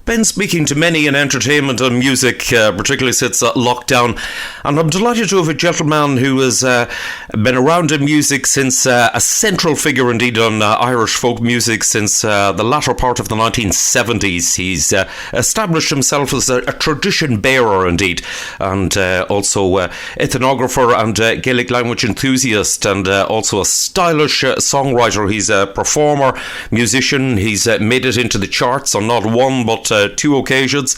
Been speaking to many in entertainment and music, particularly since lockdown, and I'm delighted to have a gentleman who has been around in music since a central figure indeed on Irish folk music since the latter part of the 1970s. He's established himself as a tradition bearer indeed, and also ethnographer and Gaelic language enthusiast, and also a stylish songwriter. He's a performer, musician. He's made it into the charts on not one but two occasions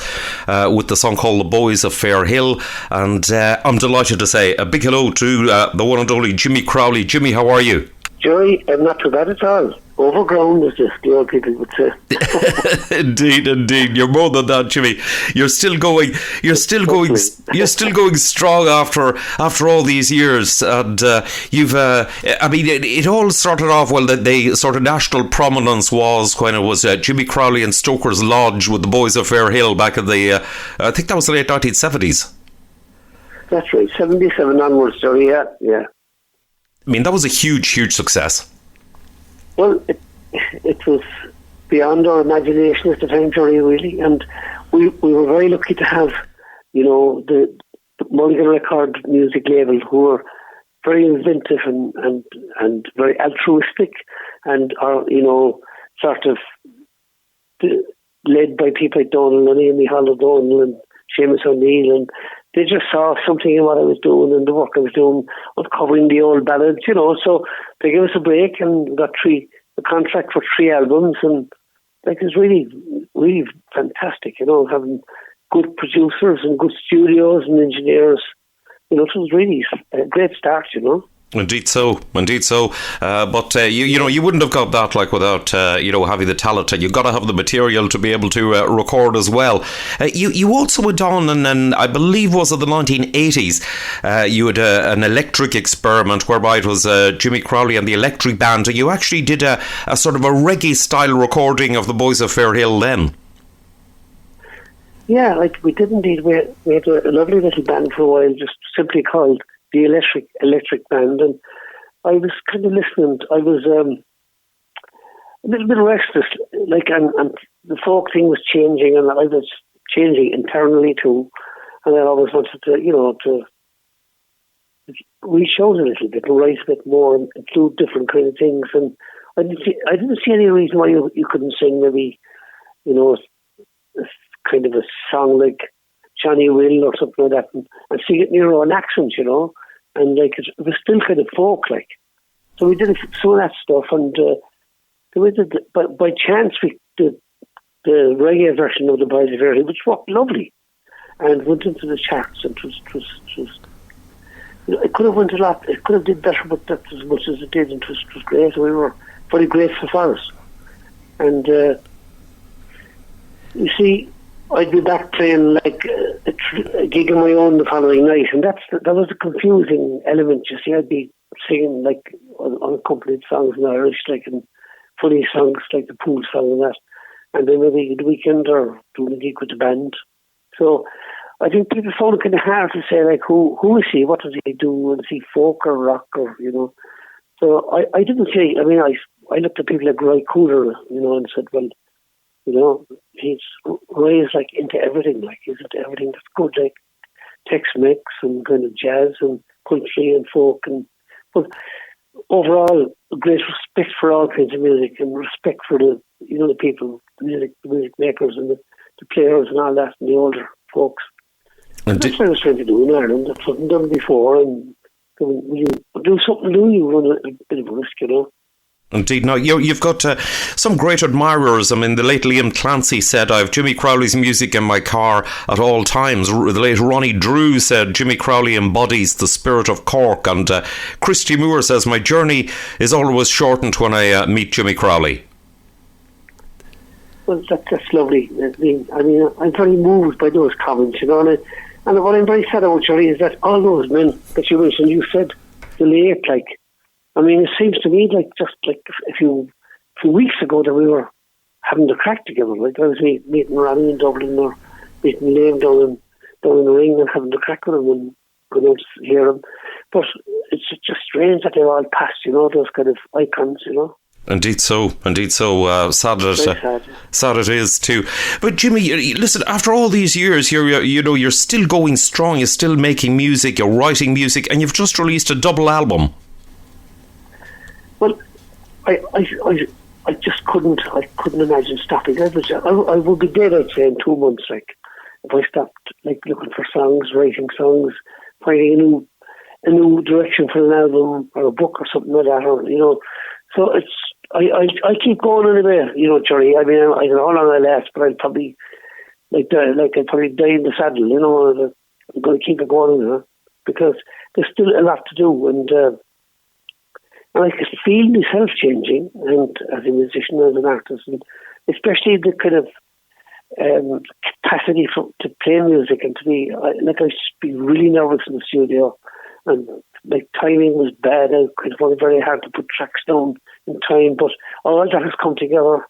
with the song called The Boys of Fair Hill, and I'm delighted to say a big hello to the one and only Jimmy Crowley. Jimmy, how are you? Joey, I'm not too bad at all. Overgrown, as the old people would say. Indeed. You're more than that, Jimmy. You're still going strong after all these years. And you've, it all started off, well, the sort of national prominence was when it was Jimmy Crowley and Stoker's Lodge with the Boys of Fair Hill back in the, I think that was the late 1970s. That's right, 77 onwards, Joey, yeah. I mean, that was a huge success. Well, it was beyond our imagination at the time, Joey, really, and we were very lucky to have, the Mulligan Record music label, who were very inventive and very altruistic, and are, sort of led by people like Donald and Amy O'Donnell and Seamus O'Neill, and they just saw something in what I was doing and the work I was doing of covering the old ballads, so they gave us a break and got a contract for 3 albums, and it was really, really fantastic, having good producers and good studios and engineers. It was really a great start, Indeed so. But you wouldn't have got that without having the talent, and you've got to have the material to be able to record as well. You also went on, and I believe was in the 1980s. You had an electric experiment whereby it was Jimmy Crowley and the Electric Band. You actually did a sort of a reggae style recording of the Boys of Fair Hill then. Yeah, we did indeed. We had a lovely little band for a while, just simply called the Electric Band, and I was kind of listening. I was a little bit restless, and the folk thing was changing, and I was changing internally too, and I always wanted to re-show a little bit, write a bit more, and include different kind of things, and I didn't see any reason why you couldn't sing maybe, kind of a song like Johnny Will or something like that, and sing it in your own accent, and it was still kind of folk, So we did some of that stuff, and we did, by chance we did the reggae version of the Boys of Fair Hill, which worked lovely, and went into the charts, and it was it could have went a lot, it could have did better, but that's as much as it did, and it was great. We were very grateful for it, and you see, I'd be back playing a gig on my own the following night, and that was a confusing element. You see, I'd be singing unaccompanied songs in Irish, and funny songs like the Pool song and that, and then maybe the weekend or doing a gig with the band. So I think people found it kind of hard to say who is he, what does he do, is he folk or rock or So I didn't say. I mean, I looked at people like Roy Cooler, and said, well, he's raised into everything, he's into everything that's good, Tex-Mex and kind of jazz and country and folk, but overall, great respect for all kinds of music and respect for the people, the music makers and the players and all that, and the older folks. And that's what I was trying to do in Ireland. That's something done before, and when you do something new, you run a bit of a risk, Indeed. Now, you've got some great admirers. I mean, the late Liam Clancy said, I have Jimmy Crowley's music in my car at all times. The late Ronnie Drew said, Jimmy Crowley embodies the spirit of Cork. And Christy Moore says, my journey is always shortened when I meet Jimmy Crowley. Well, that's lovely. I mean, I'm very moved by those comments, and what I'm very sad about, Jerry, is that all those men that you mentioned, you said, the late, I mean, it seems to me just a few weeks ago that we were having the crack together. I was meeting Ronnie in Dublin or meeting Liam down in the ring and having the crack with him and going out to hear him. But it's just strange that they're all past, those kind of icons, Indeed so. Sad it is too. But Jimmy, listen. After all these years, you're still going strong. You're still making music. You're writing music, and you've just released a double album. Well, I just couldn't imagine stopping. I would be dead, I'd say, in 2 months. Like, if I stopped, like, looking for songs, writing songs, finding a new direction for an album or a book or something like that, or So it's I keep going anyway, Jerry. I mean, I don't know how long I last, but I'll probably I'd probably die in the saddle. I'm going to keep it going, because there's still a lot to do, and I can feel myself changing, and as a musician, as an artist, and especially the kind of capacity to play music and to be I used to be really nervous in the studio, and timing was bad. I could find it very hard to put tracks down in time, but all that has come together,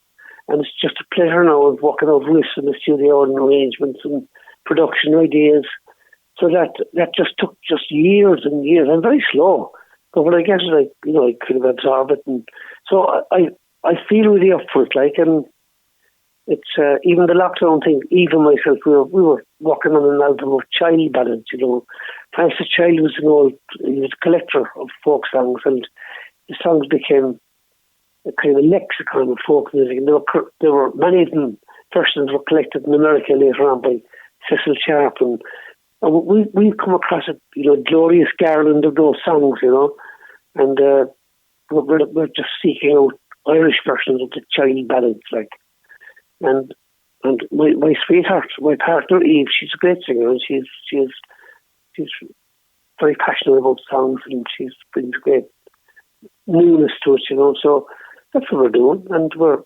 and it's just a pleasure now of working out riffs in the studio and arrangements and production ideas. So that just took years and years. I'm very slow, but when I get it, I kind of absorb it, and so I feel really up for it, and it's even the lockdown thing. Even myself, we were working on an album of child ballads. Francis Child was he was a collector of folk songs, and the songs became a kind of a lexicon of folk music. And there were many of them versions were collected in America later on by Cecil Sharp, and we've come across a glorious garland of those songs, and we're just seeking out Irish versions of the child ballads, and my sweetheart, my partner Eve, she's a great singer, and she's very passionate about songs, and she's brings great newness to it, So that's what we're doing, and we're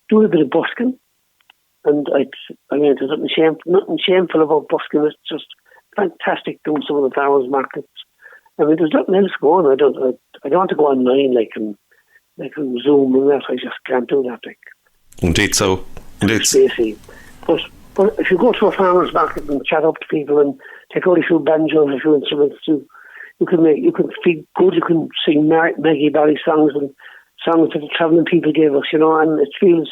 doing a bit of busking, and there's nothing shameful about busking. It's just fantastic doing some of the farmers markets. I mean, there's nothing else going. I don't want to go online on Zoom and that. I just can't do that. Indeed so. Indeed. Spacey. But if you go to a farmer's market and chat up to people and take out a few banjos, a few instruments too, you can feel good. You can sing Maggie Barry songs and songs that the travelling people gave us, and it feels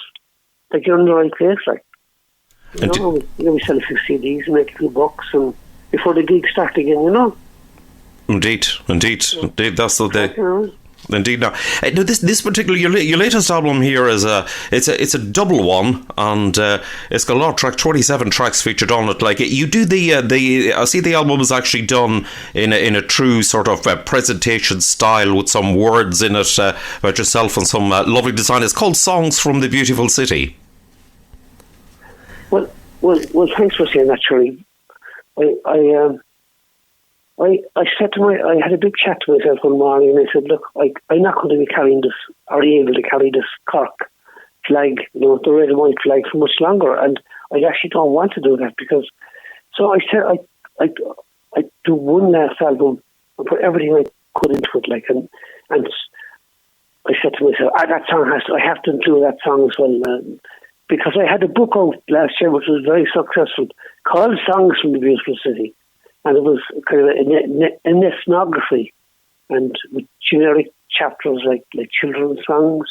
like you're in the right place. We sell a few CDs and make a few bucks, and before the gigs start again, Indeed, that's the day. Indeed. Now this particular your latest album here is it's a double one, and it's got a lot of tracks, 27 tracks featured on it. Like, you do the I see the album is actually done in a true sort of presentation style with some words in it about yourself and some lovely design. It's called Songs from the Beautiful City. Well, thanks for saying that, Shirley. I said I had a big chat to myself one morning, and I said, look, I'm not going to be carrying this, or able to carry this Cork flag, the red and white flag, for much longer, and I actually don't want to do that, because, so I said, I'd do one last album and put everything I could into it, and I said to myself, that song I have to include that song as well, because I had a book out last year which was very successful, called Songs from the Beautiful City. And it was kind of an ethnography, and with generic chapters like children's songs,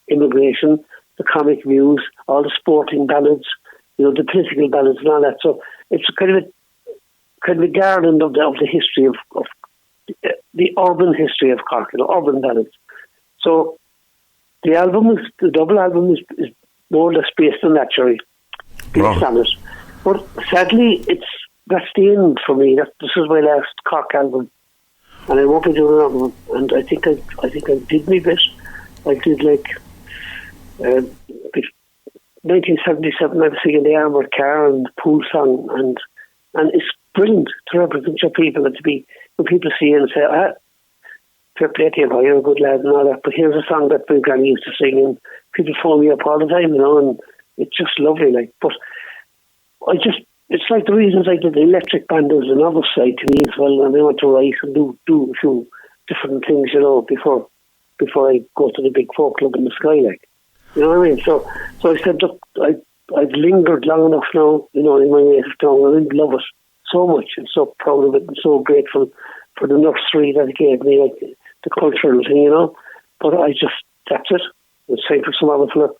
immigration, the comic views, all the sporting ballads, the political ballads and all that. So it's kind of a garland of the history of the urban history of Cork, urban ballads. So the double album is more or less based on that, Jerry. Based on it. But sadly, that's the end for me. This is my last Cork album, and I won't be doing another one. And I think I did my bit. I did 1977. I was singing the Armoured Car and the Pool Song, and it's brilliant to represent your people, and to be when people see you and say, fair play to you, boy, you're a good lad and all that. But here's a song that my granny used to sing, and people phone me up all the time, and it's just lovely. But it's like the reasons I did the electric band. There was another side to me as well, and I want to write and do a few different things, before I go to the big folk club in the sky, You know what I mean? So I said, look, I've lingered long enough now, in my native town, and I love it so much. I'm so proud of it and so grateful for the nursery that it gave me, the cultural thing, But that's it. It was time for some other fella.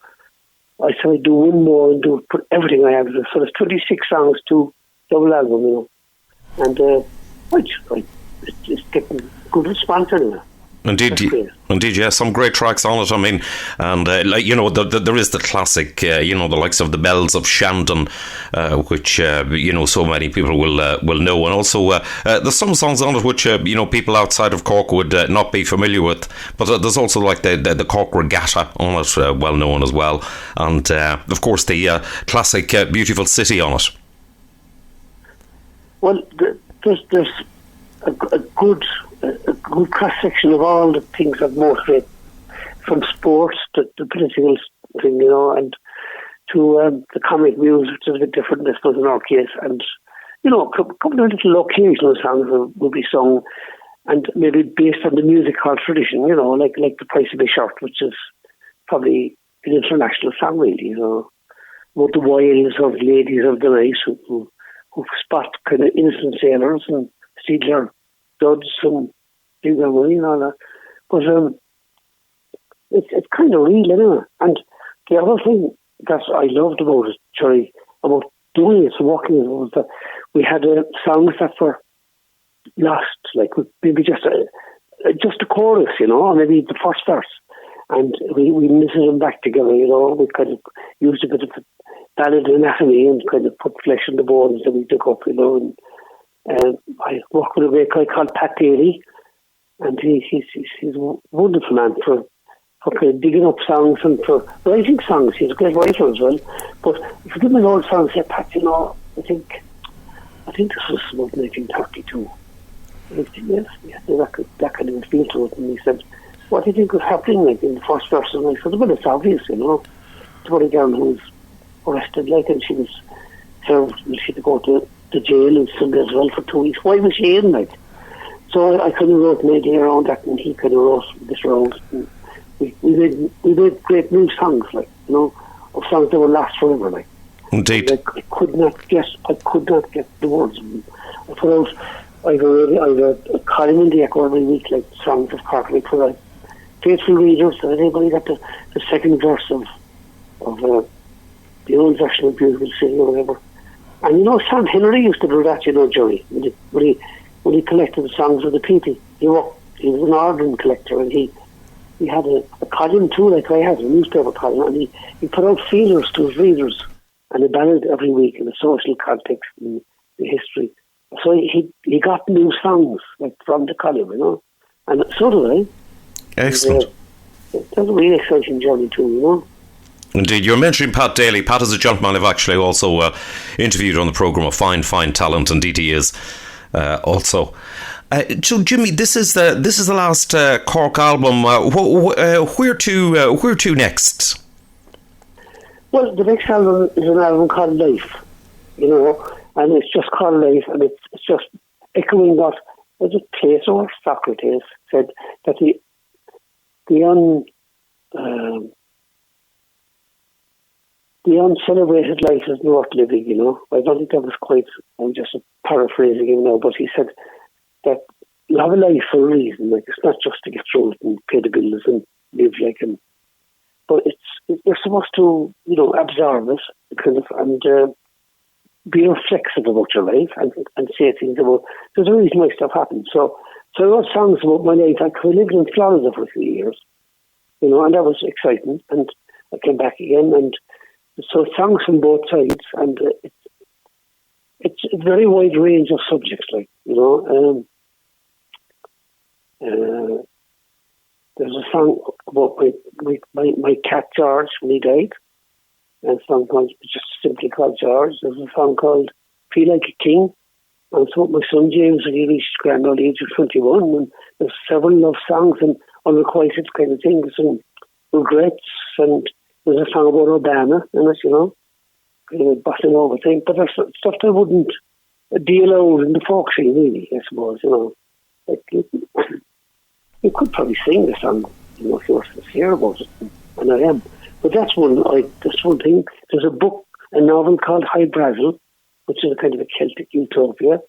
I said I'd do one more and put everything I have. So there's 26 songs to double album, And it's getting good response anyway. Indeed, yeah, some great tracks on it. I mean, and there is the classic, the likes of the Bells of Shandon, which so many people will know, and also there's some songs on it which people outside of Cork would not be familiar with. But there's also like the Cork Regatta on it, well known as well, and of course the classic Beautiful City on it. Well, there's a good cross section of all the things that motivate, from sports to the political thing, and to the comic music, which is a bit different, I suppose, in our case. And a couple of little occasional songs will be sung, and maybe based on the music hall tradition, like The Price of a Shirt, which is probably an international song, really, about the wiles of ladies of the night who spot kind of innocent sailors and steal their duds and do their money and all that. But it's kind of real, anyway. And the other thing that I loved about it, Jerry, about doing it, working it, was that we had songs that were lost, like maybe just a chorus, or maybe the first verse. And we knitted them back together, we kind of used a bit of ballad anatomy and kind of put flesh on the bones that we took up, and I worked with a great guy called Pat Daly, and he's a wonderful man for kind of digging up songs and for writing songs. He's a great writer as well. But if you give me an old song, say, Pat, I think this was about 1932. And he said, yes, that kind of feel to it. And he said, what do you think was happening in the first verse? And I said, well, it's obvious, it's about a girl who was arrested, and she was served, and she had to go to the jail in Sunday as well for 2 weeks. Why was she in, So I kind of wrote an idea around that, and he kind of wrote this around. And we made great new songs, of songs that were lost forever, Indeed. I could not get the words. I put out a column in the Echo every week, songs of Cork, for faithful readers, so that anybody got the second verse of the old version of Beautiful City or whatever. And Sam Henry used to do that, Jerry, when he collected the songs of the people. He was an ordnance collector, and he had a column too, like I had, a newspaper column, and he put out feelers to his readers, and a ballad every week in the social context and the history. So he got new songs from the column, and so did I. Excellent. That was a really exciting journey too, Indeed. You're mentioning Pat Daly. Pat is a gentleman I've actually also interviewed on the programme, of fine talent. Indeed he is also. So Jimmy, this is the last Cork album. Where to next? Well, the next album is an album called Life, and it's just called Life, and it's just echoing what was it Plato or Socrates said, that the uncelebrated life is not living, I don't think that was quite, I'm just paraphrasing him now, but he said that you have a life for a reason, it's not just to get through it and pay the bills and live but you're supposed to, absorb it, and be reflexive about your life and say things about, there's a reason why stuff happens. So I wrote songs about my life. I lived in Florida for a few years, and that was exciting, and I came back again, and so songs from both sides, and it's a very wide range of subjects, there's a song about my cat George when he died, and a song called, just simply called George. There's a song called Feel Like a King, and so my son James when he reached grand old age of 21, and there's several love songs and unrequited kind of things and regrets, and there's a song about Obama in it, kind of bossing over thing. But there's stuff that wouldn't be allowed in the folk scene, really, I suppose, you could probably sing the song, if you were sincere about it, and I am. But that's one thing. There's a novel called High Brazil, which is a kind of a Celtic utopia.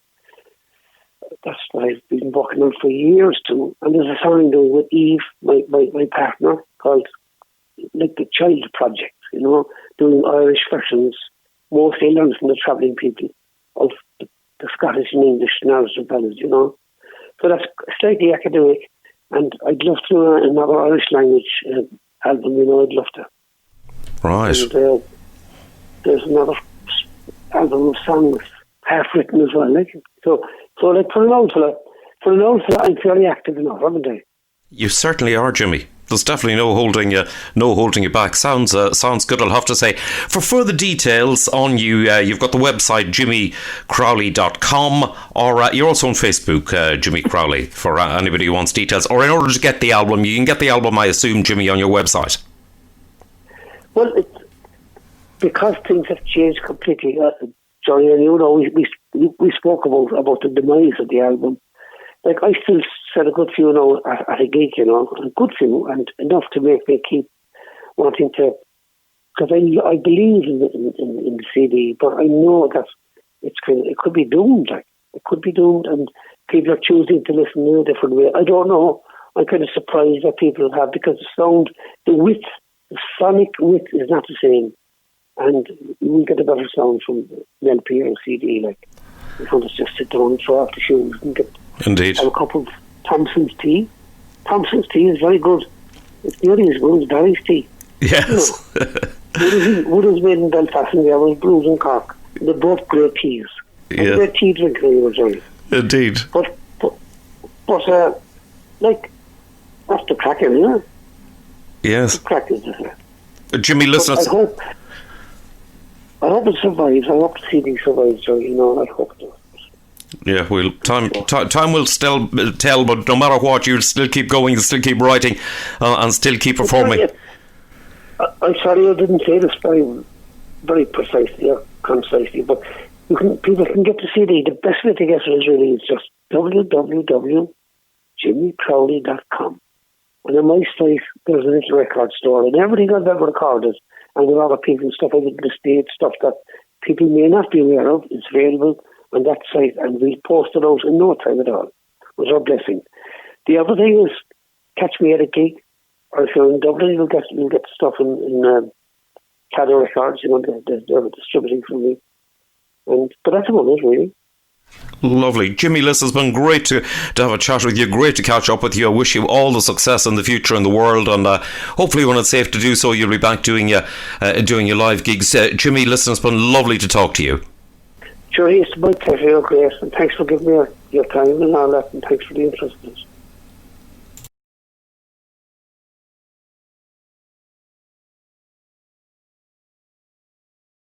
That's what I've been working on for years too. And there's a song I'm doing with Eve, my partner, called like the child project, doing Irish versions, mostly learned from the travelling people of the Scottish and English narrative ballads, So that's slightly academic, and I'd love to do another Irish language album, I'd love to. Right. And, there's another album of songs half written as well, So like for an old fella, I'm fairly active enough, haven't I? You certainly are, Jimmy. There's definitely no holding you back. Sounds good, I'll have to say. For further details on you, you've got the website jimmycrowley.com, or you're also on Facebook, Jimmy Crowley, for anybody who wants details. Or in order to get the album, you can get the album, I assume, Jimmy, on your website. Well, because things have changed completely, Johnny, and we spoke about the demise of the album. Like, I still said a good few at a gig, a good few, and enough to make me keep wanting to, because I believe in the CD, but I know that it could be doomed. It could be doomed, and people are choosing to listen in a different way. I don't know. I'm kind of surprised that people have, because the sonic width is not the same, and you will get a better sound from an LP or a CD. Like, you can't just sit down and throw off the shoes and get. Indeed. Have a cup of Thompson's tea. Thompson's tea is very good. It's nearly as good as Barry's tea. Yes. Wood was made in Belfast and the other was brewed in Cork. They're both great teas. Yeah. Great tea drinker, you were saying. Indeed. But like, that's the crack, isn't it? Yes. The crack is Jimmy, listen. I hope it survives. I hope the CD survives, so, I hope it does. Yeah, well, time will still tell, but no matter what, you'll still keep going, you'll still keep writing, and still keep performing. I'm sorry I didn't say this very, very precisely or concisely, but people can get the CD. The best way to get it is really just www.jimmycrowley.com. And on my site, there's a little record store, and everything I've ever recorded, and a lot of people, stuff I did in the States, stuff that people may not be aware of, is available on that site, and we'll post it out in no time at all, with our blessing. The other thing is, catch me at a gig, or if you're in Dublin, you'll get stuff in Caddo Records, they're distributing from me. But that's about it, really. Lovely. Jimmy, listen, it's been great to have a chat with you, great to catch up with you. I wish you all the success in the future in the world, and hopefully when it's safe to do so, you'll be back doing your live gigs. Jimmy, listen, it's been lovely to talk to you. Sure, it's my pleasure, you're great, and thanks for giving me your time and all that, and thanks for the interest.